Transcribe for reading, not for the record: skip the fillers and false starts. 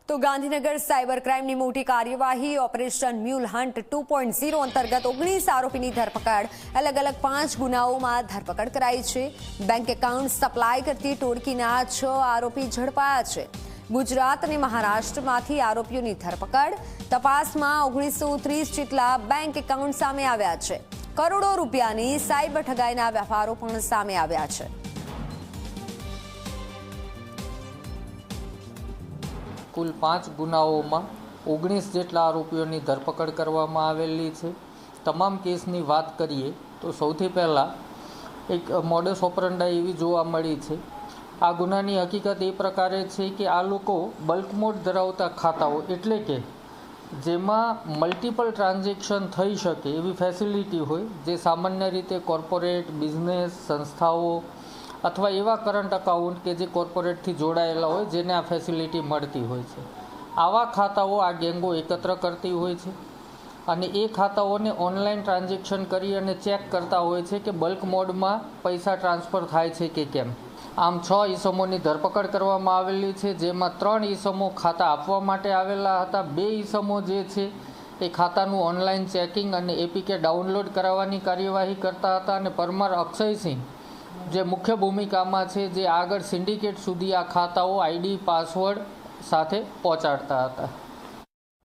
તો ગાંધીનગર સાયબર ક્રાઇમની મોટી કાર્યવાહી ઓપરેશન મ્યુલ હન્ટ 2.0 અંતર્ગત 19 આરોપીની ધરપકડ. અલગ અલગ 5 ગુનાઓમાં ધરપકડ કરાઈ છે. બેંક એકાઉન્ટ સપ્લાય કરતી ટોળકીના 6 આરોપી ઝડપાયા છે. ગુજરાત અને મહારાષ્ટ્રમાંથી આરોપીઓની ધરપકડ. તપાસમાં 1930 જેટલા બેંક એકાઉન્ટ સામે આવ્યા છે. કરોડો રૂપિયાની સાયબર ઠગાઈના વ્યવહારો પણ સામે આવ્યા છે. કુલ 5 ગુનાઓમાં 19 જેટલા આરોપીઓની ધરપકડ કરવામાં આવેલી છે. તમામ કેસની વાત કરીએ તો સૌથી પહેલાં એક મોડસ ઓપરન્ડાઈ એવી જોવા મળી છે. આ ગુનાની હકીકત એ પ્રકારે છે કે આ લોકો બલ્ક મોડ ધરાવતા ખાતાઓ એટલે કે જેમાં મલ્ટિપલ ટ્રાન્ઝેક્શન થઈ શકે એવી ફેસિલિટી હોય, જે સામાન્ય રીતે કોર્પોરેટ, બિઝનેસ, સંસ્થાઓ અથવા એવા કરંટ અકાઉન્ટ કે જે કોર્પોરેટથી જોડાયેલા હોય જેને આ ફેસિલિટી મળતી હોય છે. આવા ખાતાઓ આ ગેંગો એકત્ર કરતી હોય છે અને એ ખાતાઓને ઓનલાઈન ટ્રાન્ઝેક્શન કરી અને ચેક કરતા હોય છે કે બલ્ક મોડમાં પૈસા ટ્રાન્સફર થાય છે કે કેમ. આમ 6 ઈસમોની ધરપકડ કરવામાં આવેલી છે, જેમાં 3 ઈસમો ખાતા આપવા માટે આવેલા હતા. 2 ઈસમો જે છે એ ખાતાનું ઓનલાઈન ચેકિંગ અને એપીકે ડાઉનલોડ કરાવવાની કાર્યવાહી કરતા હતા અને પરમાર અક્ષયસિંહ જે મુખ્ય ભૂમિકામાં છે, જે આગળ સિન્ડિકેટ સુધી આ ખાતાઓ આઈડી પાસવર્ડ સાથે પહોંચાડતા હતા.